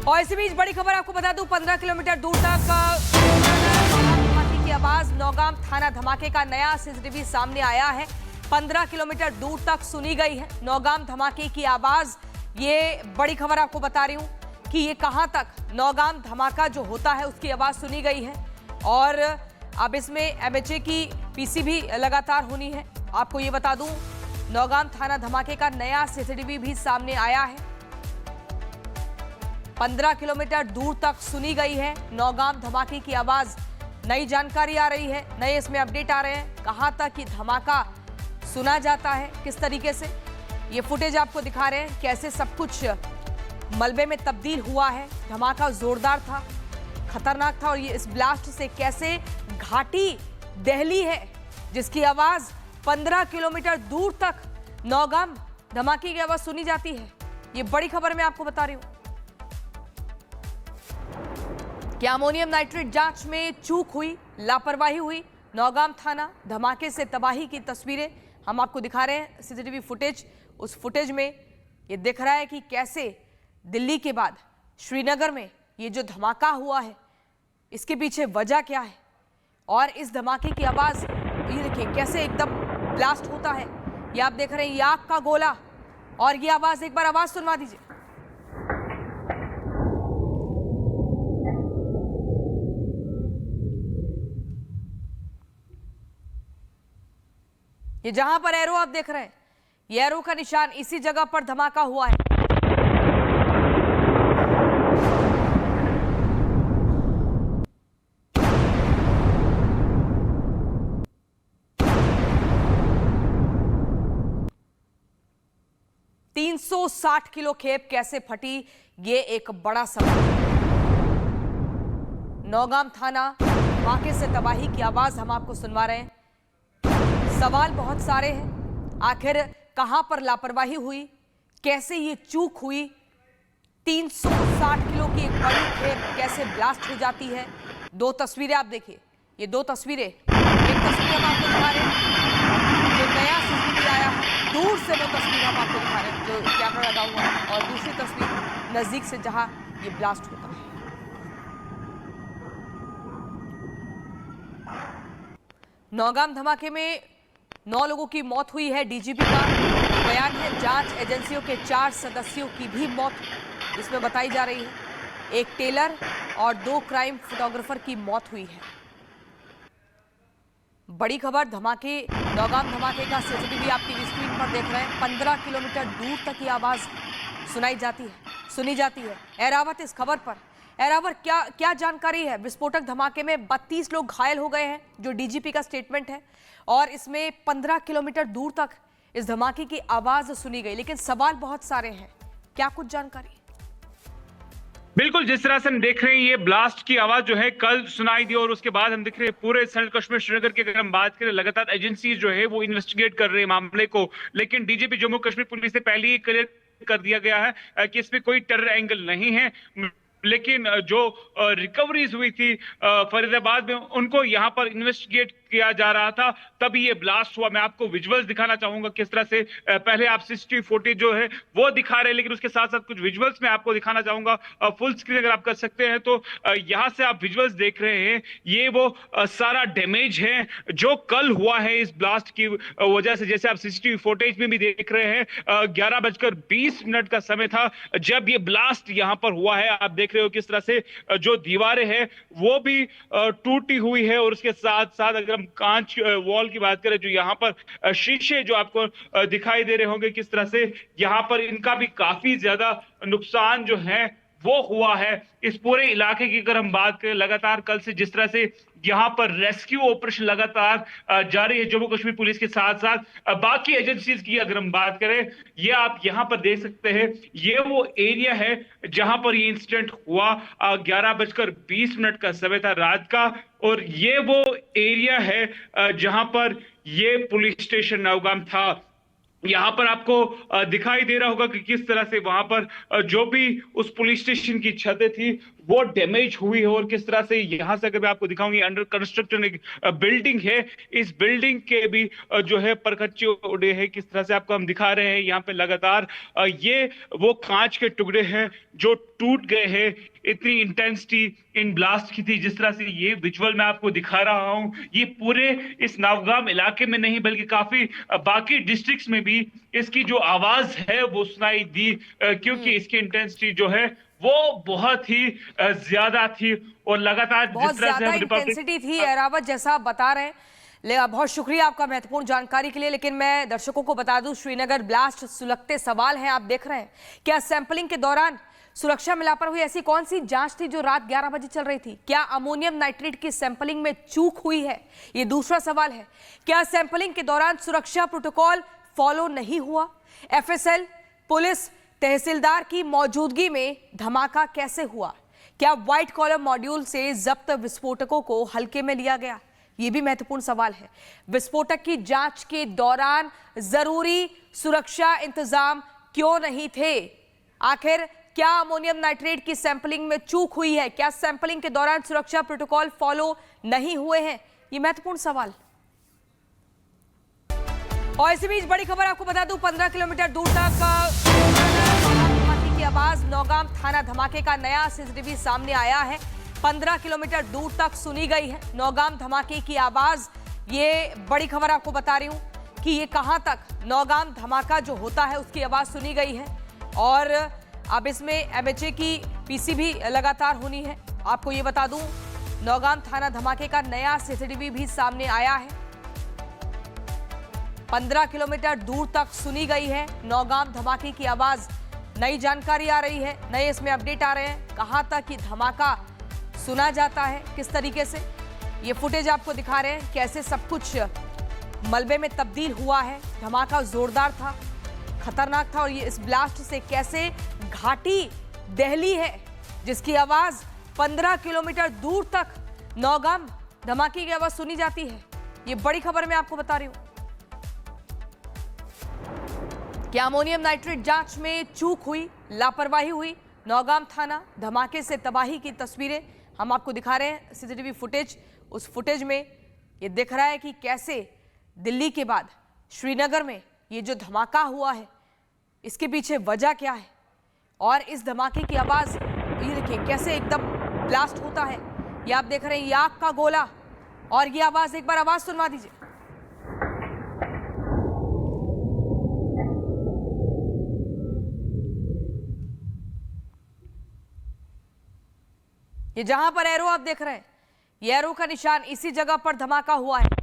और इसी बीच बड़ी खबर आपको बता दूं, 15 किलोमीटर दूर तक धमाके की आवाज, नौगाम थाना धमाके का नया सीसीटीवी सामने आया है। 15 किलोमीटर दूर तक सुनी गई है नौगाम धमाके की आवाज। ये बड़ी खबर आपको बता रही हूं कि ये कहां तक नौगाम धमाका जो होता है उसकी आवाज सुनी गई है। और अब इसमें एमएचए की पीसी भी लगातार होनी है। आपको ये बता दूं, नौगाम थाना धमाके का नया सीसीटीवी भी सामने आया है। 15 किलोमीटर दूर तक सुनी गई है नौगाम धमाके की आवाज। नई जानकारी आ रही है, नए इसमें अपडेट आ रहे हैं, कहां तक ये धमाका सुना जाता है, किस तरीके से। ये फुटेज आपको दिखा रहे हैं कैसे सब कुछ मलबे में तब्दील हुआ है। धमाका जोरदार था, खतरनाक था। और ये इस ब्लास्ट से कैसे घाटी दहली है जिसकी आवाज 15 किलोमीटर दूर तक नौगाम धमाके की आवाज सुनी जाती है। ये बड़ी खबर मैं आपको बता रही हूं। क्या अमोनियम नाइट्रेट जांच में चूक हुई, लापरवाही हुई? नौगाम थाना धमाके से तबाही की तस्वीरें हम आपको दिखा रहे हैं, सीसीटीवी फुटेज। उस फुटेज में ये दिख रहा है कि कैसे दिल्ली के बाद श्रीनगर में ये जो धमाका हुआ है इसके पीछे वजह क्या है। और इस धमाके की आवाज ये देखिए कैसे एकदम ब्लास्ट होता है। ये आप देख रहे हैं, ये आग का गोला। और ये आवाज, एक बार आवाज सुनवा दीजिए। ये जहां पर एरो आप देख रहे हैं, ये एरो का निशान, इसी जगह पर धमाका हुआ है। $360 किलो खेप कैसे फटी, ये एक बड़ा सवाल। नौगाम थाना धमाके से तबाही की आवाज हम आपको सुनवा रहे हैं। सवाल बहुत सारे हैं। आखिर कहां पर लापरवाही हुई, कैसे ये चूक हुई? 360 किलो की एक बड़ी खेप कैसे ब्लास्ट हो जाती है? दो तस्वीरें आप देखिए, ये दो तस्वीरें। एक तस्वीर हम आपको दिखा रहे हैं जो नया सीसीटीवी आया है, दूर से वो तस्वीर हम आपको दिखा रहे हैं जो कैमरा लगा हुआ है। और दूसरी तस्वीर नजदीक से जहां ये ब्लास्ट होता है। नौगाम धमाके में 9 लोगों की मौत हुई है। डीजीपी का बयान है, जांच एजेंसियों के 4 सदस्यों की भी मौत इसमें बताई जा रही है। एक टेलर और 2 क्राइम फोटोग्राफर की मौत हुई है। बड़ी खबर, धमाके, नौगाम धमाके का सीसीटीवी आप टीवी स्क्रीन पर देख रहे हैं। 15 किलोमीटर दूर तक ये आवाज सुनाई जाती है, सुनी जाती है। एरावत इस खबर पर, एरावर क्या जानकारी है? विस्फोटक धमाके में 32 लोग घायल हो गए हैं जो डीजीपी का स्टेटमेंट है। और इसमें 15 किलोमीटर दूर तक इस धमाके की आवाज सुनी गई। लेकिन सवाल बहुत सारे हैं, क्या कुछ जानकारी? बिल्कुल, जिस तरह से हम देख रहे हैं ये ब्लास्ट की आवाज जो है कल सुनाई दी और उसके बाद हम देख रहे हैं पूरे सेंट्रल कश्मीर श्रीनगर की अगर हम बात करें, लगातार एजेंसी जो है वो इन्वेस्टिगेट कर रहे हैं मामले को। लेकिन डीजीपी जम्मू कश्मीर पुलिस से पहले ही क्लियर कर दिया गया है कि इसमें कोई टेरर एंगल नहीं है। लेकिन जो रिकवरीज हुई थी फरीदाबाद में, उनको यहां पर इन्वेस्टिगेट किया जा रहा था, तभी ये ब्लास्ट हुआ। मैं आपको विजुअल्स दिखाना चाहूंगा किस तरह से पहले आप सीसीटीवी फुटेज जो है वो दिखा रहे हैं, लेकिन उसके साथ साथ कुछ विजुअल्स मैं आपको दिखाना चाहूंगा। फुल स्क्रीन अगर आप कर सकते हैं तो यहां से आप विजुअल्स देख रहे हैं। ये वो सारा डैमेज है जो कल हुआ है इस ब्लास्ट की वजह से। जैसे आप सीसीटीवी फुटेज में भी देख रहे हैं, 11:20 का समय था जब ये ब्लास्ट यहां पर हुआ है। आप देख रहे हो किस तरह से जो दीवारें हैं वो भी टूटी हुई है। और उसके साथ साथ अगर हम कांच वॉल की बात करें, जो यहाँ पर शीशे जो आपको दिखाई दे रहे होंगे किस तरह से, यहाँ पर इनका भी काफी ज्यादा नुकसान जो है वो हुआ है। इस पूरे इलाके की अगर हम बात करें, लगातार कल से जिस तरह से यहाँ पर रेस्क्यू ऑपरेशन लगातार जारी है जम्मू कश्मीर पुलिस के साथ साथ बाकी एजेंसीज की अगर हम बात करें, ये आप यहाँ पर देख सकते हैं, ये वो एरिया है जहां पर ये इंसिडेंट हुआ। 11:20 का समय था रात का। और ये वो एरिया है जहां पर ये पुलिस स्टेशन नौगाम था। यहाँ पर आपको दिखाई दे रहा होगा कि किस तरह से वहां पर जो भी उस पुलिस स्टेशन की छतें थी वो डैमेज हुई है, और किस तरह से यहाँ से अगर मैं आपको दिखाऊंगी अंडर कंस्ट्रक्शन एक बिल्डिंग है, इस बिल्डिंग के भी जो है परखच्चे उड़े हैं। किस तरह से आपको हम दिखा रहे हैं यहाँ पे लगातार ये वो कांच के टुकड़े हैं जो टूट गए हैं। इतनी इंटेंसिटी इन ब्लास्ट की थी। जिस तरह से ये विजुअल मैं आपको दिखा रहा हूं, ये पूरे इस नवगाम इलाके में नहीं बल्कि काफी बाकी डिस्ट्रिक्ट्स में भी इसकी जो आवाज है वो सुनाई दी, क्योंकि इसकी इंटेंसिटी जो है वो बहुत ही ज्यादा थी। और लगातार बहुत जिस तरह से ज्यादा हम इंटेंसिटी थी एरावत, जैसा आप बता रहे हैं। बहुत शुक्रिया आपका महत्वपूर्ण जानकारी के लिए। लेकिन मैं दर्शकों को बता दूं, श्रीनगर ब्लास्ट सुलगते सवाल हैं। आप देख रहे हैं, क्या सैंपलिंग के दौरान सुरक्षा में लापरवाही ऐसी कौन सी जांच थी जो रात 11 बजे चल रही थी? क्या अमोनियम नाइट्रेट की सैंपलिंग में चूक हुई है? ये दूसरा सवाल है। क्या सैंपलिंग के दौरान सुरक्षा प्रोटोकॉल फॉलो नहीं हुआ? एफएसएल, पुलिस, तहसीलदार की मौजूदगी में धमाका कैसे हुआ? क्या व्हाइट कॉलम मॉड्यूल से जब्त विस्फोटकों को हल्के में लिया गया? यह भी महत्वपूर्ण सवाल है। विस्फोटक की जांच के दौरान जरूरी सुरक्षा इंतजाम क्यों नहीं थे? आखिर क्या अमोनियम नाइट्रेट की सैंपलिंग में चूक हुई है? क्या सैंपलिंग के दौरान सुरक्षा प्रोटोकॉल फॉलो नहीं हुए हैं? ये महत्वपूर्ण सवाल। और इसी बीच बड़ी खबर आपको बता दूं, 15 किलोमीटर दूर तक धमाके की आवाज, नौगाम थाना धमाके का नया सीसीटीवी सामने आया है। 15 किलोमीटर दूर तक सुनी गई है नौगाम धमाके की आवाज। ये बड़ी खबर आपको बता रही हूं कि ये कहां तक नौगाम धमाका जो होता है उसकी आवाज सुनी गई है। और अब इसमें एमएचए की पीसी भी लगातार होनी है। आपको ये बता दूं, नौगाम थाना धमाके का नया सीसीटीवी भी सामने आया है। 15 किलोमीटर दूर तक सुनी गई है नौगाम धमाके की आवाज। नई जानकारी आ रही है, नए इसमें अपडेट आ रहे हैं। कहां तक ये धमाका सुना जाता है, किस तरीके से ये फुटेज आपको दिखा रहे हैं, कैसे सब कुछ मलबे में तब्दील हुआ है। धमाका जोरदार था, खतरनाक था। और ये इस ब्लास्ट से कैसे घाटी दहली है जिसकी आवाज 15 किलोमीटर दूर तक नौगाम धमाके की आवाज सुनी जाती है। ये बड़ी खबर मैं आपको बता रही हूं। क्या अमोनियम नाइट्रेट जांच में चूक हुई, लापरवाही हुई? नौगाम थाना धमाके से तबाही की तस्वीरें हम आपको दिखा रहे हैं, सीसीटीवी फुटेज। उस फुटेज में ये दिख रहा है कि कैसे दिल्ली के बाद श्रीनगर में ये जो धमाका हुआ है इसके पीछे वजह क्या है। और इस धमाके की आवाज ये देखिए कैसे एकदम ब्लास्ट होता है। ये आप देख रहे हैं, ये आग का गोला। और ये आवाज, एक बार आवाज सुनवा दीजिए। ये जहां पर एरो आप देख रहे हैं, ये एरो का निशान, इसी जगह पर धमाका हुआ है।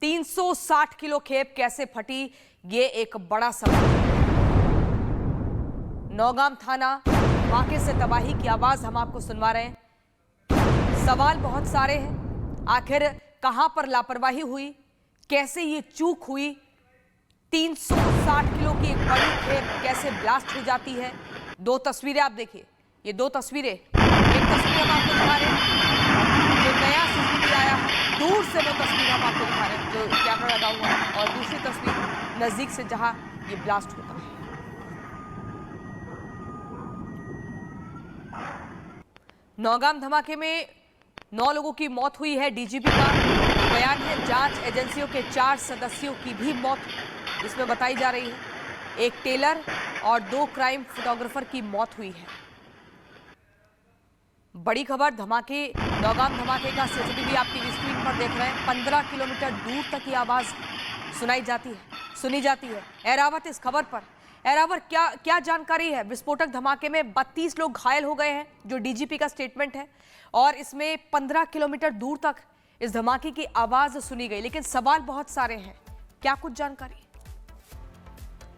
$360 किलो खेप कैसे फटी, ये एक बड़ा सवाल। नौगाम थाना धमाके से तबाही की आवाज हम आपको सुनवा रहे हैं। सवाल बहुत सारे हैं। आखिर कहां पर लापरवाही हुई, कैसे ये चूक हुई? 360 किलो की एक बड़ी खेप कैसे ब्लास्ट हो जाती है? दो तस्वीरें आप देखिए, ये दो तस्वीरें। एक तस्वीर हम आपको दिखा रहे हैं जो नया सीसीटीवी आया है, दूर से वो तस्वीर हम आपको दिखा रहे हैं जो कैमरा लगा हुआ है, और दूसरी तस्वीर नजदीक से जहां ये ब्लास्ट होता है। नौगाम धमाके में 9 लोगों की मौत हुई है। डीजीपी का बयान है, जांच एजेंसियों के 4 सदस्यों की भी मौत इसमें बताई जा रही है। एक टेलर और 2 क्राइम फोटोग्राफर की मौत हुई है। बड़ी खबर, धमाके, नौगाम धमाके का सीसीटीवी आप टीवी स्क्रीन पर देख रहे हैं। 15 किलोमीटर दूर तक ये आवाज सुनाई जाती है, सुनी जाती है। एरावत इस खबर पर, एरावत क्या जानकारी है? विस्फोटक धमाके में 32 लोग घायल हो गए हैं जो डीजीपी का स्टेटमेंट है, और इसमें 15 किलोमीटर दूर तक इस धमाके की आवाज सुनी गई। लेकिन सवाल बहुत सारे हैं, क्या कुछ जानकारी?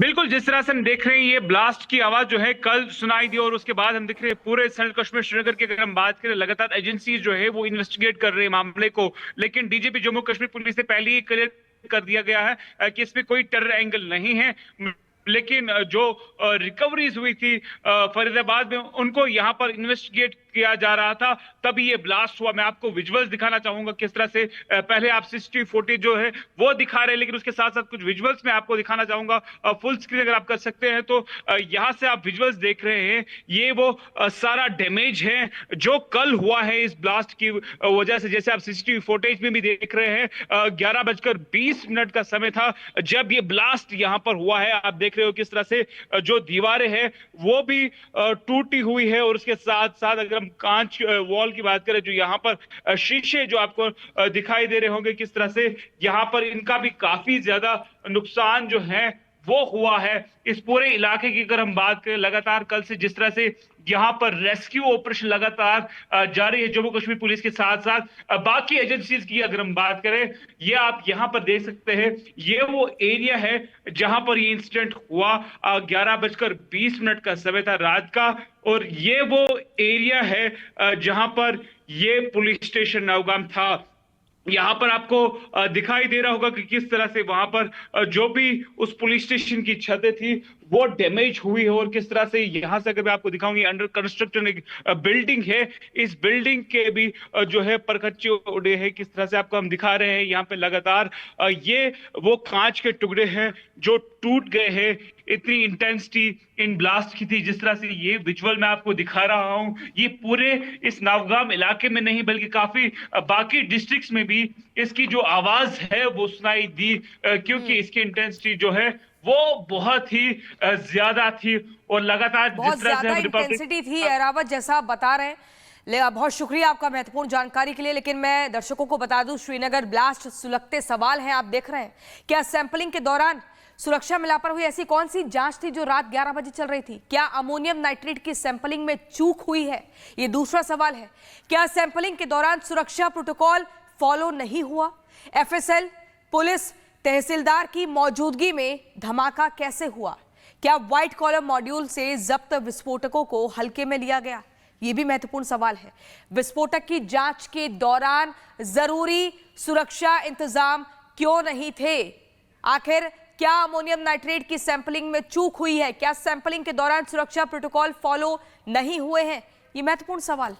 बिल्कुल, जिस तरह से हम देख रहे हैं ये ब्लास्ट की आवाज जो है कल सुनाई दी, और उसके बाद हम देख रहे हैं पूरे सेंट्रल कश्मीर श्रीनगर की अगर हम बात करें, लगातार एजेंसीज जो है वो इन्वेस्टिगेट कर रहे हैं मामले को। लेकिन डीजीपी जम्मू कश्मीर पुलिस से पहले ही क्लियर कर दिया गया है कि इसमें कोई टेरर एंगल नहीं है। लेकिन जो रिकवरीज हुई थी फरीदाबाद में, उनको यहाँ पर इन्वेस्टिगेट किया जा रहा था, तभी ये ब्लास्ट हुआ। मैं आपको विजुअल्स दिखाना चाहूंगा किस तरह से पहले आप सीसीटीवी फुटेज जो है वो दिखा रहे हैं, लेकिन उसके साथ साथ कुछ विजुअल्स मैं आपको दिखाना चाहूंगा। फुल स्क्रीन अगर आप कर सकते हैं तो यहाँ से आप विजुअल्स देख रहे हैं, ये वो सारा डैमेज है जो कल हुआ है इस ब्लास्ट की वजह से। जैसे आप सीसीटीवी फुटेज में भी देख रहे हैं, 11:20 का समय था जब ये ब्लास्ट यहाँ पर हुआ है। आप देख रहे हो किस तरह से जो दीवारें हैं वो भी टूटी हुई है, और उसके साथ साथ अगर हम कांच वॉल की बात करें, जो यहाँ पर शीशे जो आपको दिखाई दे रहे होंगे किस तरह से यहाँ पर इनका भी काफी ज्यादा नुकसान जो है वो हुआ है। इस पूरे इलाके की अगर हम बात करें, लगातार कल से जिस तरह से यहाँ पर रेस्क्यू ऑपरेशन लगातार जारी है जम्मू कश्मीर पुलिस के साथ साथ बाकी एजेंसीज की अगर हम बात करें, ये आप यहाँ पर देख सकते हैं, ये वो एरिया है जहां पर ये इंसिडेंट हुआ। 11:20 का समय था रात का, और ये वो एरिया है जहां पर ये पुलिस स्टेशन नौगाम था। यहाँ पर आपको दिखाई दे रहा होगा कि किस तरह से वहां पर जो भी उस पुलिस स्टेशन की छतें थी वो डैमेज हुई है, और किस तरह से यहाँ से अगर मैं आपको दिखाऊंगी, अंडर कंस्ट्रक्शन एक बिल्डिंग है, इस बिल्डिंग के भी जो है परखच्चे उड़े हैं। किस तरह से आपको हम दिखा रहे हैं यहाँ पे लगातार ये वो कांच के टुकड़े हैं जो टूट गए हैं। इतनी इंटेंसिटी इन ब्लास्ट की थी। जिस तरह से ये विजुअल मैं आपको दिखा रहा हूं, ये पूरे इस नवगाम इलाके में नहीं बल्कि काफी बाकी डिस्ट्रिक्ट्स में भी इसकी जो आवाज है वो सुनाई दी, क्योंकि इसकी इंटेंसिटी जो है वो बहुत ही ज्यादा थी, और लगातार बहुत ज्यादा इंटेंसिटी थी एरावत, जैसा आप बता रहे हैं। बहुत शुक्रिया आपका महत्वपूर्ण जानकारी के लिए। लेकिन मैं दर्शकों को बता दूं, श्रीनगर ब्लास्ट सुलगते सवाल हैं। आप देख रहे हैं, क्या सैंपलिंग के दौरान सुरक्षा में लापरवाही ऐसी कौन सी जांच थी जो रात 11 बजे चल रही थी? क्या अमोनियम नाइट्रेट की सैंपलिंग में चूक हुई है? ये दूसरा सवाल है। क्या सैंपलिंग के दौरान सुरक्षा प्रोटोकॉल फॉलो नहीं हुआ? एफएसएल, पुलिस, तहसीलदार की मौजूदगी में धमाका कैसे हुआ? क्या व्हाइट कॉलम मॉड्यूल से जब्त विस्फोटकों को हल्के में लिया गया? यह भी महत्वपूर्ण सवाल है। विस्फोटक की जांच के दौरान जरूरी सुरक्षा इंतजाम क्यों नहीं थे? आखिर क्या अमोनियम नाइट्रेट की सैंपलिंग में चूक हुई है? क्या सैंपलिंग के दौरान सुरक्षा प्रोटोकॉल फॉलो नहीं हुए हैं? ये महत्वपूर्ण सवाल